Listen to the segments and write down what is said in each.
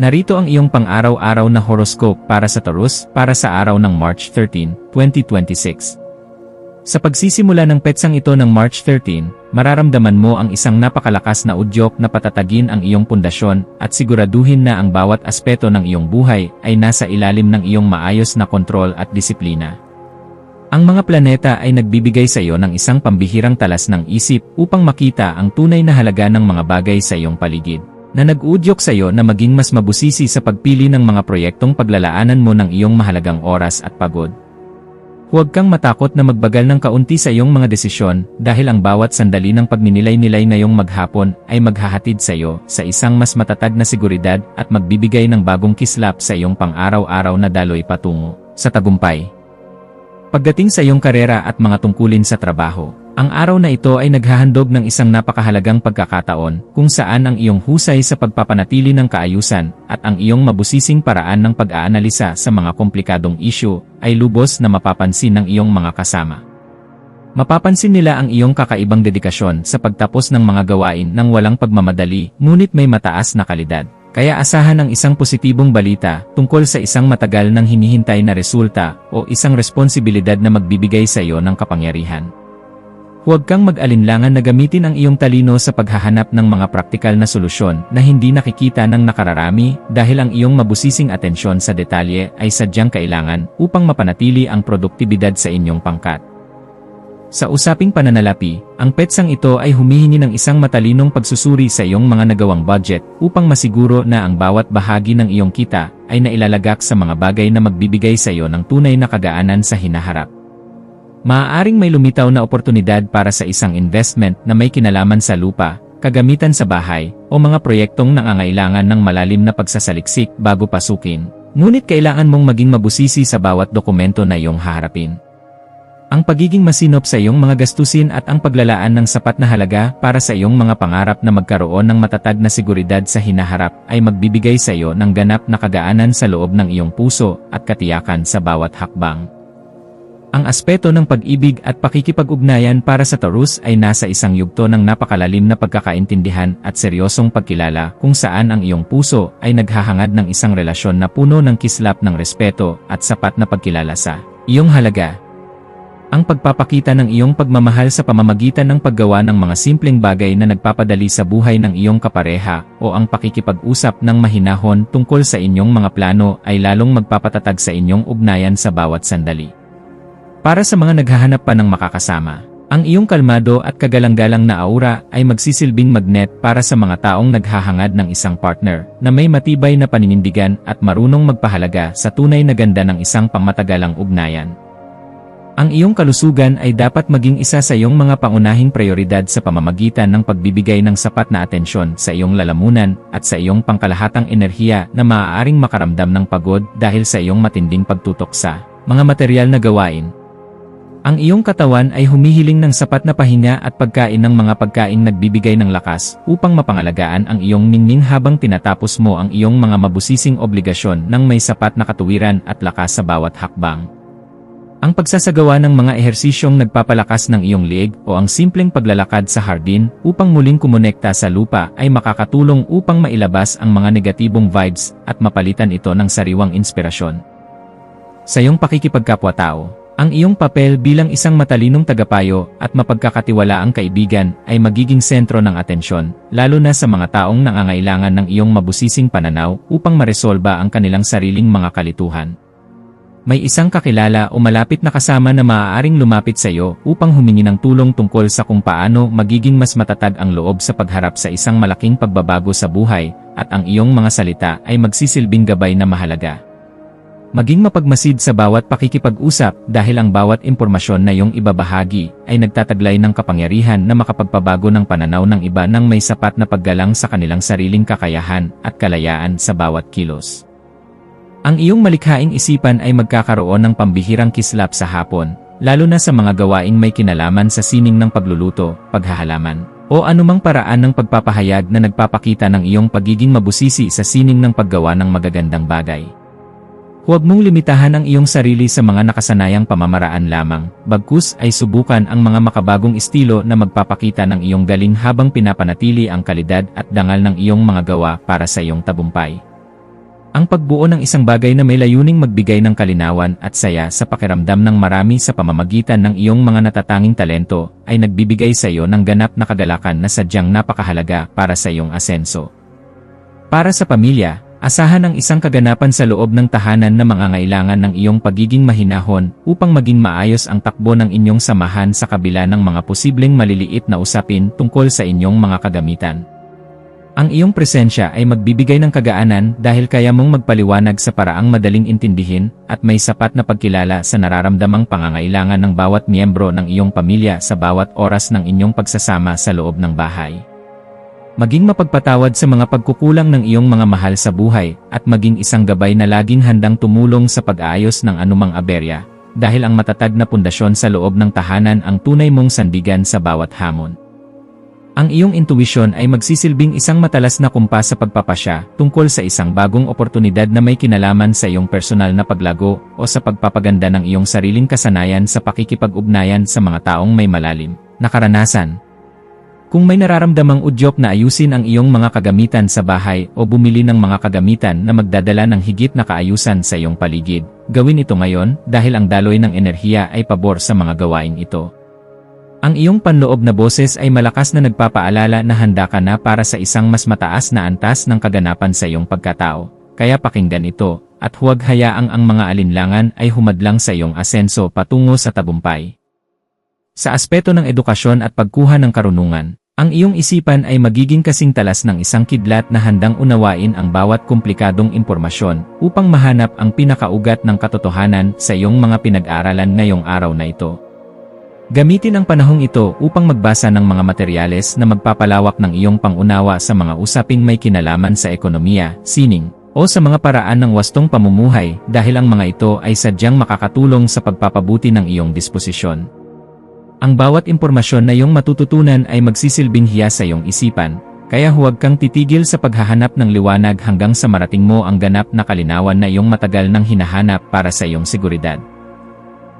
Narito ang iyong pang-araw-araw na horoscope para sa Taurus para sa araw ng March 13, 2026. Sa pagsisimula ng petsang ito ng March 13, mararamdaman mo ang isang napakalakas na udyok na patatagin ang iyong pundasyon at siguraduhin na ang bawat aspeto ng iyong buhay ay nasa ilalim ng iyong maayos na kontrol at disiplina. Ang mga planeta ay nagbibigay sa iyo ng isang pambihirang talas ng isip upang makita ang tunay na halaga ng mga bagay sa iyong paligid, na nag-uudyok sa iyo na maging mas mabusisi sa pagpili ng mga proyektong paglalaanan mo ng iyong mahalagang oras at pagod. Huwag kang matakot na magbagal ng kaunti sa iyong mga desisyon dahil ang bawat sandali ng pagninilay-nilay ngayong maghapon ay maghahatid sa iyo sa isang mas matatag na seguridad at magbibigay ng bagong kislap sa iyong pang-araw-araw na daloy patungo sa tagumpay. Pagdating sa iyong karera at mga tungkulin sa trabaho, ang araw na ito ay naghahandog ng isang napakahalagang pagkakataon kung saan ang iyong husay sa pagpapanatili ng kaayusan at ang iyong mabusising paraan ng pag-aanalisa sa mga komplikadong isyu ay lubos na mapapansin ng iyong mga kasama. Mapapansin nila ang iyong kakaibang dedikasyon sa pagtapos ng mga gawain ng walang pagmamadali ngunit may mataas na kalidad. Kaya asahan ang isang positibong balita tungkol sa isang matagal nang hinihintay na resulta o isang responsibilidad na magbibigay sa iyo ng kapangyarihan. Huwag kang mag-alinlangan na gamitin ang iyong talino sa paghahanap ng mga praktikal na solusyon na hindi nakikita ng nakararami dahil ang iyong mabusising atensyon sa detalye ay sadyang kailangan upang mapanatili ang produktibidad sa inyong pangkat. Sa usaping pananalapi, ang petsang ito ay humihingi ng isang matalinong pagsusuri sa iyong mga nagawang budget upang masiguro na ang bawat bahagi ng iyong kita ay nailalagak sa mga bagay na magbibigay sa iyo ng tunay na kagaanan sa hinaharap. Maaaring may lumitaw na oportunidad para sa isang investment na may kinalaman sa lupa, kagamitan sa bahay, o mga proyektong nangangailangan ng malalim na pagsasaliksik bago pasukin. Ngunit kailangan mong maging mabusisi sa bawat dokumento na iyong haharapin. Ang pagiging masinop sa iyong mga gastusin at ang paglalaan ng sapat na halaga para sa iyong mga pangarap na magkaroon ng matatag na seguridad sa hinaharap ay magbibigay sa iyo ng ganap na kagaanan sa loob ng iyong puso at katiyakan sa bawat hakbang. Ang aspeto ng pag-ibig at pakikipag-ugnayan para sa Taurus ay nasa isang yugto ng napakalalim na pagkakaintindihan at seryosong pagkilala kung saan ang iyong puso ay naghahangad ng isang relasyon na puno ng kislap ng respeto at sapat na pagkilala sa iyong halaga. Ang pagpapakita ng iyong pagmamahal sa pamamagitan ng paggawa ng mga simpleng bagay na nagpapadali sa buhay ng iyong kapareha o ang pakikipag-usap ng mahinahon tungkol sa inyong mga plano ay lalong magpapatatag sa inyong ugnayan sa bawat sandali. Para sa mga naghahanap pa ng makakasama, ang iyong kalmado at kagalang-galang na aura ay magsisilbing magnet para sa mga taong naghahangad ng isang partner na may matibay na paninindigan at marunong magpahalaga sa tunay na ganda ng isang pangmatagalang ugnayan. Ang iyong kalusugan ay dapat maging isa sa iyong mga pangunahing prioridad sa pamamagitan ng pagbibigay ng sapat na atensyon sa iyong lalamunan at sa iyong pangkalahatang enerhiya na maaaring makaramdam ng pagod dahil sa iyong matinding pagtutok sa mga materyal na gawain. Ang iyong katawan ay humihiling ng sapat na pahinga at pagkain ng mga pagkaing nagbibigay ng lakas upang mapangalagaan ang iyong ningning habang tinatapos mo ang iyong mga mabusising obligasyon ng may sapat na katuwiran at lakas sa bawat hakbang. Ang pagsasagawa ng mga ehersisyong nagpapalakas ng iyong liig o ang simpleng paglalakad sa hardin upang muling kumonekta sa lupa ay makakatulong upang mailabas ang mga negatibong vibes at mapalitan ito ng sariwang inspirasyon. Sa iyong pakikipagkapwa-tao, ang iyong papel bilang isang matalinong tagapayo at mapagkakatiwalaang kaibigan ay magiging sentro ng atensyon, lalo na sa mga taong nangangailangan ng iyong mabusising pananaw upang maresolba ang kanilang sariling mga kalituhan. May isang kakilala o malapit na kasama na maaaring lumapit sa iyo upang humingi ng tulong tungkol sa kung paano magiging mas matatag ang loob sa pagharap sa isang malaking pagbabago sa buhay at ang iyong mga salita ay magsisilbing gabay na mahalaga. Maging mapagmasid sa bawat pakikipag-usap dahil ang bawat impormasyon na iyong ibabahagi ay nagtataglay ng kapangyarihan na makapagpabago ng pananaw ng iba nang may sapat na paggalang sa kanilang sariling kakayahan at kalayaan sa bawat kilos. Ang iyong malikhaing isipan ay magkakaroon ng pambihirang kislap sa hapon, lalo na sa mga gawaing may kinalaman sa sining ng pagluluto, paghahalaman, o anumang paraan ng pagpapahayag na nagpapakita ng iyong pagiging mabusisi sa sining ng paggawa ng magagandang bagay. Huwag mong limitahan ang iyong sarili sa mga nakasanayang pamamaraan lamang, bagkus ay subukan ang mga makabagong estilo na magpapakita ng iyong galing habang pinapanatili ang kalidad at dangal ng iyong mga gawa para sa iyong tagumpay. Ang pagbuo ng isang bagay na may layuning magbigay ng kalinawan at saya sa pakiramdam ng marami sa pamamagitan ng iyong mga natatanging talento ay nagbibigay sa iyo ng ganap na kagalakan na sadyang napakahalaga para sa iyong asenso. Para sa pamilya, asahan ang isang kaganapan sa loob ng tahanan na mangangailangan ng iyong pagiging mahinahon upang maging maayos ang takbo ng inyong samahan sa kabila ng mga posibleng maliliit na usapin tungkol sa inyong mga kagamitan. Ang iyong presensya ay magbibigay ng kagaanan dahil kaya mong magpaliwanag sa paraang madaling intindihin at may sapat na pagkilala sa nararamdamang pangangailangan ng bawat miyembro ng iyong pamilya sa bawat oras ng inyong pagsasama sa loob ng bahay. Maging mapagpatawad sa mga pagkukulang ng iyong mga mahal sa buhay at maging isang gabay na laging handang tumulong sa pag-aayos ng anumang aberya dahil ang matatag na pundasyon sa loob ng tahanan ang tunay mong sandigan sa bawat hamon. Ang iyong intuwisyon ay magsisilbing isang matalas na kumpas sa pagpapasya tungkol sa isang bagong oportunidad na may kinalaman sa iyong personal na paglago o sa pagpapaganda ng iyong sariling kasanayan sa pakikipag-ugnayan sa mga taong may malalim na karanasan. Kung may nararamdamang udyok na ayusin ang iyong mga kagamitan sa bahay o bumili ng mga kagamitan na magdadala ng higit na kaayusan sa iyong paligid, gawin ito ngayon dahil ang daloy ng enerhiya ay pabor sa mga gawain ito. Ang iyong panloob na boses ay malakas na nagpapaalala na handa ka na para sa isang mas mataas na antas ng kaganapan sa iyong pagkatao, kaya pakinggan ito, at huwag hayaang ang mga alinlangan ay humadlang sa iyong asenso patungo sa tagumpay. Sa aspeto ng edukasyon at pagkuha ng karunungan, ang iyong isipan ay magiging kasing talas ng isang kidlat na handang unawain ang bawat komplikadong impormasyon upang mahanap ang pinakaugat ng katotohanan sa iyong mga pinag-aralan ngayong araw na ito. Gamitin ang panahong ito upang magbasa ng mga materyales na magpapalawak ng iyong pangunawa sa mga usaping may kinalaman sa ekonomiya, sining, o sa mga paraan ng wastong pamumuhay dahil ang mga ito ay sadyang makakatulong sa pagpapabuti ng iyong disposisyon. Ang bawat impormasyon na iyong matututunan ay magsisilbing hiyas sa iyong isipan, kaya huwag kang titigil sa paghahanap ng liwanag hanggang sa marating mo ang ganap na kalinawan na iyong matagal nang hinahanap para sa iyong seguridad.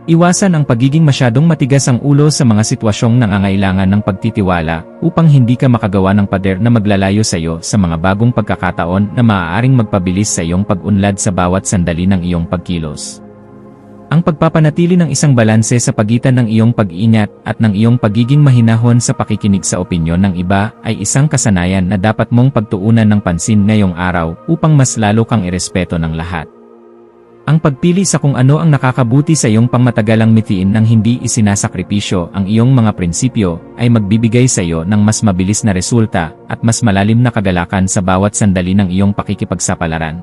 Iwasan ang pagiging masyadong matigas ang ulo sa mga sitwasyong nangangailangan ng pagtitiwala upang hindi ka makagawa ng pader na maglalayo sa iyo sa mga bagong pagkakataon na maaaring magpabilis sa iyong pag-unlad sa bawat sandali ng iyong pagkilos. Ang pagpapanatili ng isang balanse sa pagitan ng iyong pag-ingat at ng iyong pagiging mahinahon sa pakikinig sa opinyon ng iba ay isang kasanayan na dapat mong pagtuunan ng pansin ngayong araw upang mas lalo kang irespeto ng lahat. Ang pagpili sa kung ano ang nakakabuti sa iyong pangmatagalang mithiin nang hindi isinasakripisyo ang iyong mga prinsipyo ay magbibigay sa iyo ng mas mabilis na resulta at mas malalim na kagalakan sa bawat sandali ng iyong pakikipagsapalaran.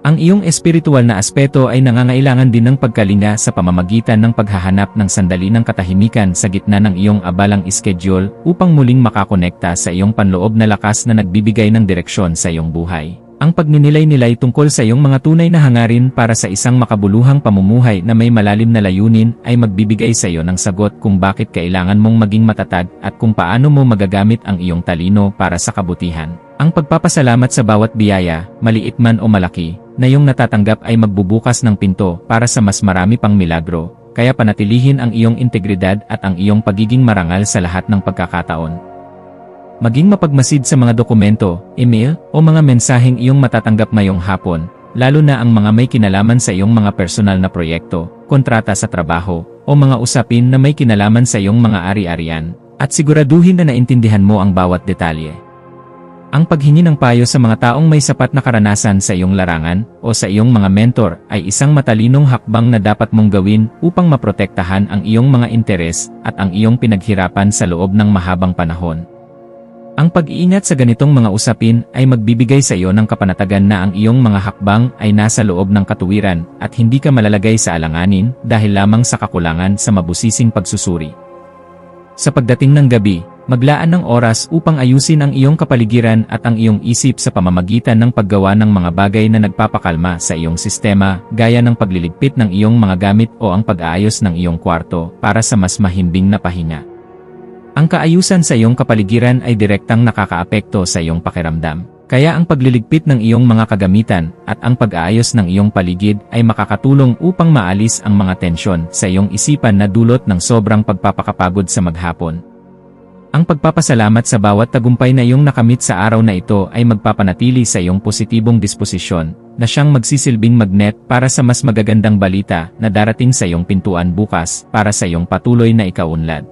Ang iyong espiritual na aspeto ay nangangailangan din ng pagkalinga sa pamamagitan ng paghahanap ng sandali ng katahimikan sa gitna ng iyong abalang schedule upang muling makakonekta sa iyong panloob na lakas na nagbibigay ng direksyon sa iyong buhay. Ang pagninilay-nilay tungkol sa iyong mga tunay na hangarin para sa isang makabuluhang pamumuhay na may malalim na layunin ay magbibigay sa iyo ng sagot kung bakit kailangan mong maging matatag at kung paano mo magagamit ang iyong talino para sa kabutihan. Ang pagpapasalamat sa bawat biyaya, maliit man o malaki, na iyong natatanggap ay magbubukas ng pinto para sa mas marami pang milagro, kaya panatilihin ang iyong integridad at ang iyong pagiging marangal sa lahat ng pagkakataon. Maging mapagmasid sa mga dokumento, email, o mga mensaheng iyong matatanggap ngayong hapon, lalo na ang mga may kinalaman sa iyong mga personal na proyekto, kontrata sa trabaho, o mga usapin na may kinalaman sa iyong mga ari-arian, at siguraduhin na naintindihan mo ang bawat detalye. Ang paghingi ng payo sa mga taong may sapat na karanasan sa iyong larangan o sa iyong mga mentor ay isang matalinong hakbang na dapat mong gawin upang maprotektahan ang iyong mga interes at ang iyong pinaghirapan sa loob ng mahabang panahon. Ang pag-iingat sa ganitong mga usapin ay magbibigay sa iyo ng kapanatagan na ang iyong mga hakbang ay nasa loob ng katuwiran at hindi ka malalagay sa alanganin dahil lamang sa kakulangan sa mabusising pagsusuri. Sa pagdating ng gabi, maglaan ng oras upang ayusin ang iyong kapaligiran at ang iyong isip sa pamamagitan ng paggawa ng mga bagay na nagpapakalma sa iyong sistema, gaya ng pagliligpit ng iyong mga gamit o ang pag-aayos ng iyong kwarto para sa mas mahimbing na pahinga. Ang kaayusan sa iyong kapaligiran ay direktang nakakaapekto sa iyong pakiramdam. Kaya ang pagliligpit ng iyong mga kagamitan at ang pag-aayos ng iyong paligid ay makakatulong upang maalis ang mga tensyon sa iyong isipan na dulot ng sobrang pagpapakapagod sa maghapon. Ang pagpapasalamat sa bawat tagumpay na iyong nakamit sa araw na ito ay magpapanatili sa iyong positibong disposisyon na siyang magsisilbing magnet para sa mas magagandang balita na darating sa iyong pintuan bukas para sa iyong patuloy na ikaunlad.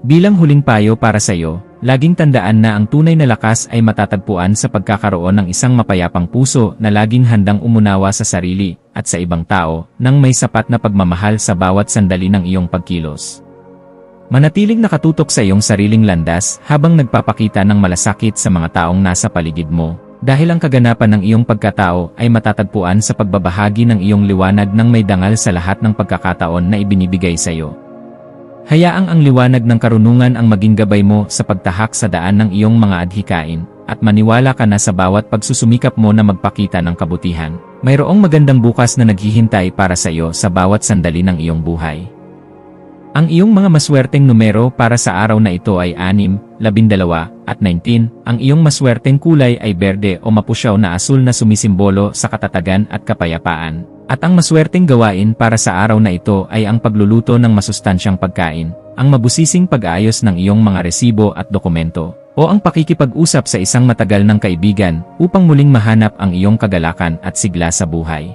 Bilang huling payo para sa iyo, laging tandaan na ang tunay na lakas ay matatagpuan sa pagkakaroon ng isang mapayapang puso na laging handang umunawa sa sarili at sa ibang tao nang may sapat na pagmamahal sa bawat sandali ng iyong pagkilos. Manatiling nakatutok sa iyong sariling landas habang nagpapakita ng malasakit sa mga taong nasa paligid mo, dahil ang kaganapan ng iyong pagkatao ay matatagpuan sa pagbabahagi ng iyong liwanag ng may dangal sa lahat ng pagkakataon na ibinibigay sa iyo. Hayaang ang liwanag ng karunungan ang maging gabay mo sa pagtahak sa daan ng iyong mga adhikain, at maniwala ka na sa bawat pagsusumikap mo na magpakita ng kabutihan, mayroong magandang bukas na naghihintay para sa iyo sa bawat sandali ng iyong buhay. Ang iyong mga maswerteng numero para sa araw na ito ay 6, 12, at 19. Ang iyong maswerteng kulay ay berde o mapusyaw na asul na sumisimbolo sa katatagan at kapayapaan. At ang maswerteng gawain para sa araw na ito ay ang pagluluto ng masustansyang pagkain, ang mabusising pag-aayos ng iyong mga resibo at dokumento, o ang pakikipag-usap sa isang matagal ng kaibigan upang muling mahanap ang iyong kagalakan at sigla sa buhay.